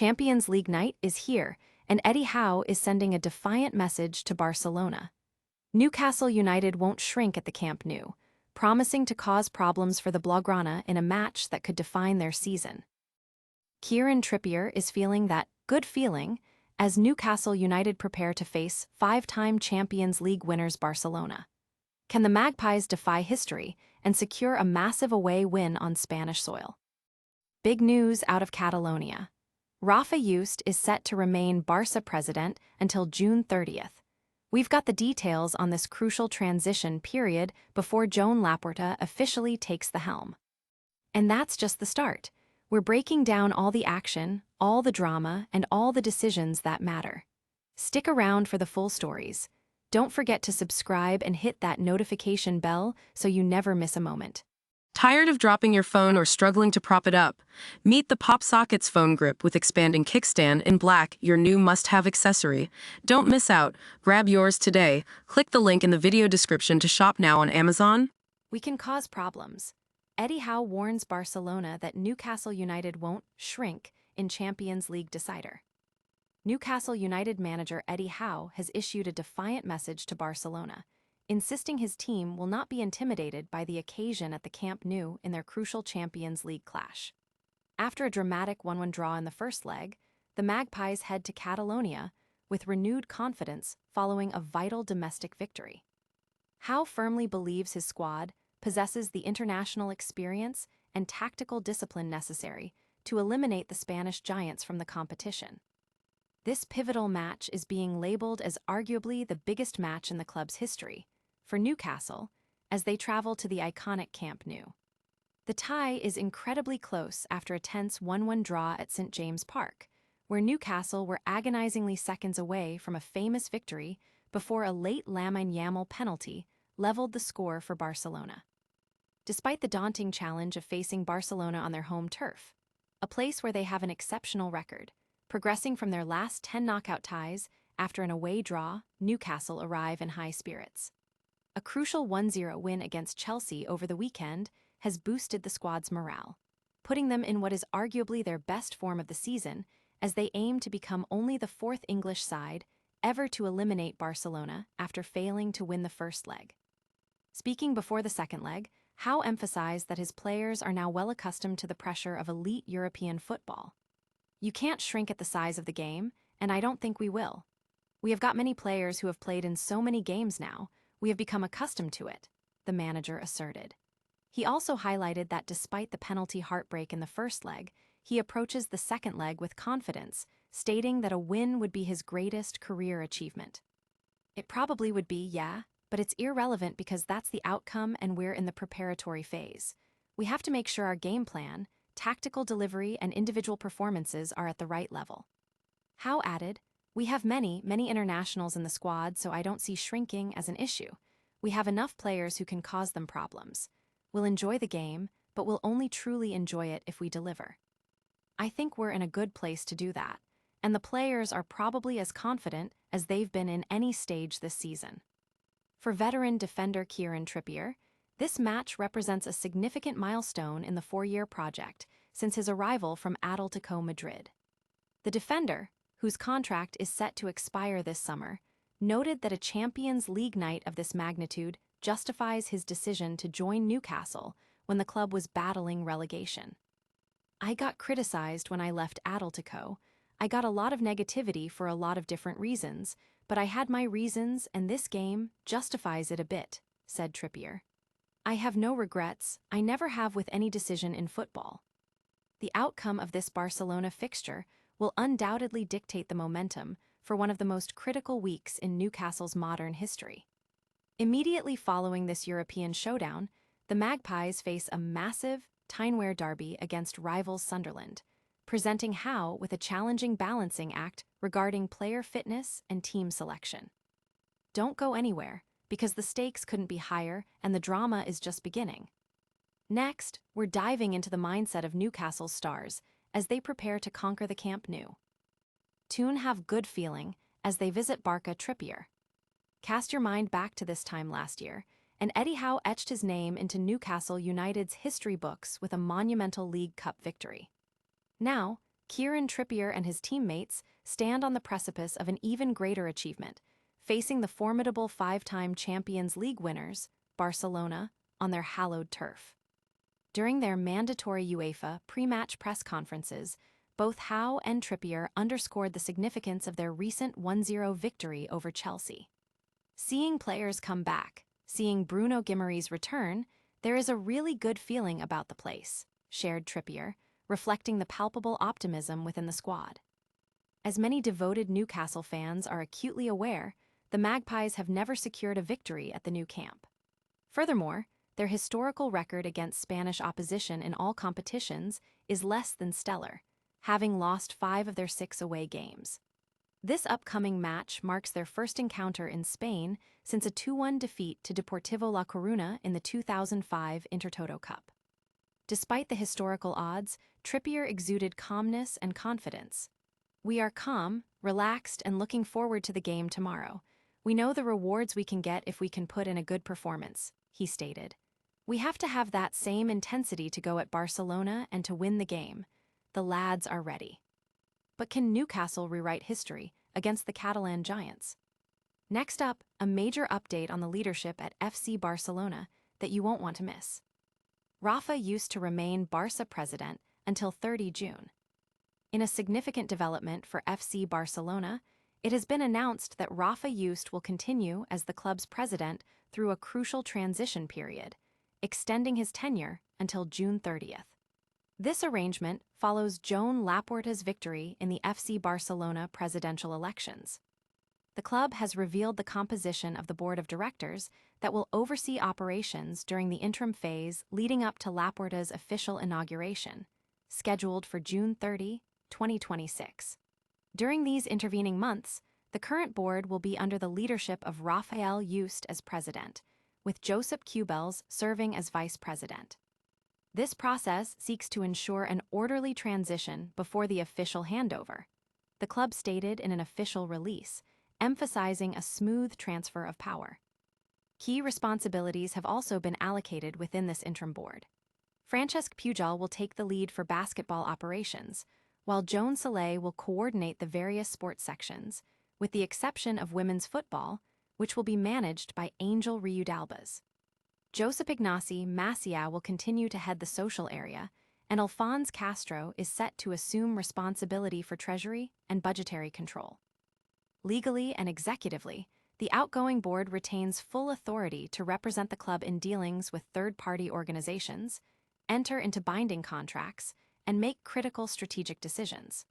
Champions League night is here, and Eddie Howe is sending a defiant message to Barcelona. Newcastle United won't shrink at the Camp Nou, promising to cause problems for the Blaugrana in a match that could define their season. Kieran Trippier is feeling that good feeling as Newcastle United prepare to face five-time Champions League winners Barcelona. Can the Magpies defy history and secure a massive away win on Spanish soil? Big news out of Catalonia. Rafa Yuste is set to remain Barca president until June 30th. We've got the details on this crucial transition period before Joan Laporta officially takes the helm. And that's just the start. We're breaking down all the action, all the drama, and all the decisions that matter. Stick around for the full stories. Don't forget to subscribe and hit that notification bell so you never miss a moment. Tired of dropping your phone or struggling to prop it up? Meet the PopSockets phone grip with expanding kickstand in black, your new must-have accessory. Don't miss out. Grab yours today. Click the link in the video description to shop now on Amazon. We can cause problems. Eddie Howe warns Barcelona that Newcastle United won't shrink in Champions League decider. Newcastle United manager Eddie Howe has issued a defiant message to Barcelona, insisting his team will not be intimidated by the occasion at the Camp Nou in their crucial Champions League clash. After a dramatic 1-1 draw in the first leg, the Magpies head to Catalonia with renewed confidence following a vital domestic victory. Howe firmly believes his squad possesses the international experience and tactical discipline necessary to eliminate the Spanish giants from the competition. This pivotal match is being labeled as arguably the biggest match in the club's history for Newcastle as they travel to the iconic Camp Nou. The tie is incredibly close after a tense 1-1 draw at St. James Park, where Newcastle were agonizingly seconds away from a famous victory before a late Lamine Yamal penalty leveled the score for Barcelona. Despite the daunting challenge of facing Barcelona on their home turf, a place where they have an exceptional record, progressing from their last 10 knockout ties after an away draw, Newcastle arrive in high spirits. A crucial 1-0 win against Chelsea over the weekend has boosted the squad's morale, putting them in what is arguably their best form of the season as they aim to become only the fourth English side ever to eliminate Barcelona after failing to win the first leg. Speaking before the second leg, Howe emphasized that his players are now well accustomed to the pressure of elite European football. You can't shrink at the size of the game, and I don't think we will. We have got many players who have played in so many games now, we have become accustomed to it, the manager asserted. He also highlighted that despite the penalty heartbreak in the first leg, he approaches the second leg with confidence, stating that a win would be his greatest career achievement. It probably would be, yeah, but it's irrelevant because that's the outcome and we're in the preparatory phase. We have to make sure our game plan, tactical delivery, and individual performances are at the right level. Howe added, "We have many internationals in the squad, so I don't see shrinking as an issue. We have enough players who can cause them problems. We'll enjoy the game, but we'll only truly enjoy it if we deliver." I think we're in a good place to do that, and the players are probably as confident as they've been in any stage this season. For veteran defender Kieran Trippier, this match represents a significant milestone in the 4-year project since his arrival from Atletico Madrid. The defender, whose contract is set to expire this summer, noted that a Champions League night of this magnitude justifies his decision to join Newcastle when the club was battling relegation. "I got criticized when I left Atletico. I got a lot of negativity for a lot of different reasons, but I had my reasons and this game justifies it a bit," said Trippier. "I have no regrets, I never have with any decision in football." The outcome of this Barcelona fixture will undoubtedly dictate the momentum for one of the most critical weeks in Newcastle's modern history. Immediately following this European showdown, the Magpies face a massive Tyne-Wear derby against rivals Sunderland, presenting Howe with a challenging balancing act regarding player fitness and team selection. Don't go anywhere, because the stakes couldn't be higher and the drama is just beginning. Next, we're diving into the mindset of Newcastle's stars as they prepare to conquer the Camp Nou. Tune have good feeling as they visit Barca Trippier. Cast your mind back to this time last year, and Eddie Howe etched his name into Newcastle United's history books with a monumental League Cup victory. Now, Kieran Trippier and his teammates stand on the precipice of an even greater achievement, facing the formidable five-time Champions League winners, Barcelona, on their hallowed turf. During their mandatory UEFA pre-match press conferences, both Howe and Trippier underscored the significance of their recent 1-0 victory over Chelsea. Seeing players come back, seeing Bruno Guimaraes return, there is a really good feeling about the place, shared Trippier, reflecting the palpable optimism within the squad. As many devoted Newcastle fans are acutely aware, the Magpies have never secured a victory at the new camp. Furthermore, their historical record against Spanish opposition in all competitions is less than stellar, having lost 5 of their 6 away games. This upcoming match marks their first encounter in Spain since a 2-1 defeat to Deportivo La Coruña in the 2005 Intertoto Cup. Despite the historical odds, Trippier exuded calmness and confidence. "We are calm, relaxed, and looking forward to the game tomorrow. We know the rewards we can get if we can put in a good performance," he stated. "We have to have that same intensity to go at Barcelona and to win the game. The lads are ready." But can Newcastle rewrite history against the Catalan giants? Next up, a major update on the leadership at FC Barcelona that you won't want to miss. Rafa Yuste to remain Barca president until 30 June. In a significant development for FC Barcelona, it has been announced that Rafa Yuste will continue as the club's president through a crucial transition period, extending his tenure until June 30th. This arrangement follows Joan Laporta's victory in the FC Barcelona presidential elections. The club has revealed the composition of the board of directors that will oversee operations during the interim phase leading up to Laporta's official inauguration, scheduled for June 30, 2026. During these intervening months, the current board will be under the leadership of Rafa Yuste as president, with Josep Cubells serving as vice president. This process seeks to ensure an orderly transition before the official handover, the club stated in an official release, emphasizing a smooth transfer of power. Key responsibilities have also been allocated within this interim board. Francesc Pujol will take the lead for basketball operations, while Joan Soler will coordinate the various sports sections, with the exception of women's football, which will be managed by Angel Riudalbas. Josep Ignasi Macià will continue to head the social area, and Alphonse Castro is set to assume responsibility for treasury and budgetary control. Legally and executively, the outgoing board retains full authority to represent the club in dealings with third-party organizations, enter into binding contracts, and make critical strategic decisions.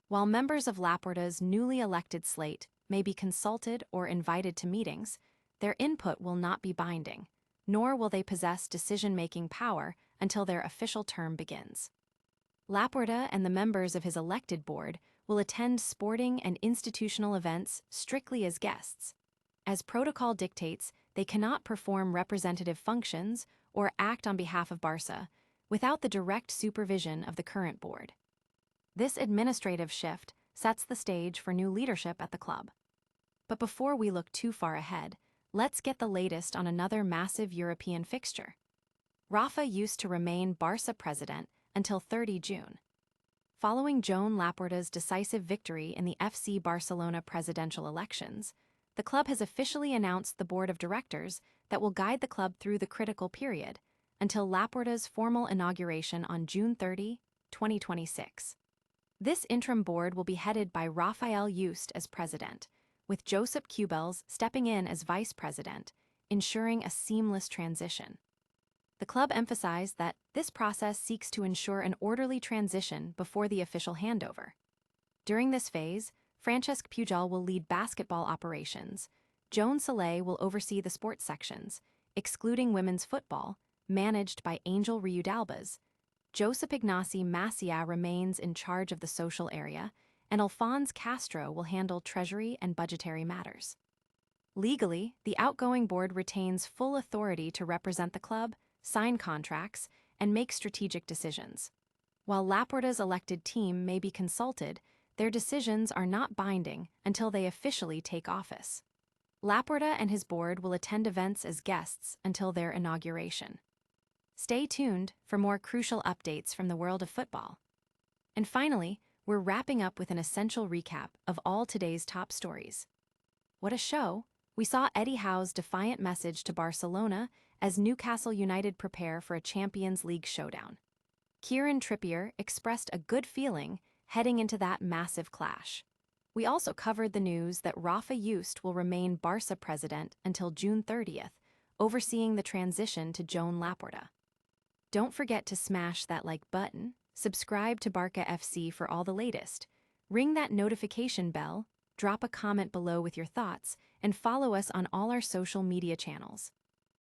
While members of Laporta's newly elected slate may be consulted or invited to meetings, their input will not be binding, nor will they possess decision-making power until their official term begins. Laporta and the members of his elected board will attend sporting and institutional events strictly as guests. As protocol dictates, they cannot perform representative functions or act on behalf of Barca without the direct supervision of the current board. This administrative shift sets the stage for new leadership at the club. But before we look too far ahead, let's get the latest on another massive European fixture. Rafa Yuste to remain Barca president until 30 June. Following Joan Laporta's decisive victory in the FC Barcelona presidential elections, the club has officially announced the board of directors that will guide the club through the critical period until Laporta's formal inauguration on June 30, 2026. This interim board will be headed by Rafa Yuste as president, with Josep Cubells stepping in as vice president, ensuring a seamless transition. The club emphasized that this process seeks to ensure an orderly transition before the official handover. During this phase, Francesc Pujol will lead basketball operations, Joan Soler will oversee the sports sections, excluding women's football, managed by Angel Riudalbas, Josep Ignasi Macià remains in charge of the social area, and Alphonse Castro will handle treasury and budgetary matters. Legally, the outgoing board retains full authority to represent the club, sign contracts, and make strategic decisions. While Laporta's elected team may be consulted, their decisions are not binding until they officially take office. Laporta and his board will attend events as guests until their inauguration. Stay tuned for more crucial updates from the world of football. And finally, we're wrapping up with an essential recap of all today's top stories. What a show! We saw Eddie Howe's defiant message to Barcelona as Newcastle United prepare for a Champions League showdown. Kieran Trippier expressed a good feeling heading into that massive clash. We also covered the news that Rafa Yuste will remain Barca president until June 30th, overseeing the transition to Joan Laporta. Don't forget to smash that like button, subscribe to Barca FC for all the latest, ring that notification bell, drop a comment below with your thoughts, and follow us on all our social media channels.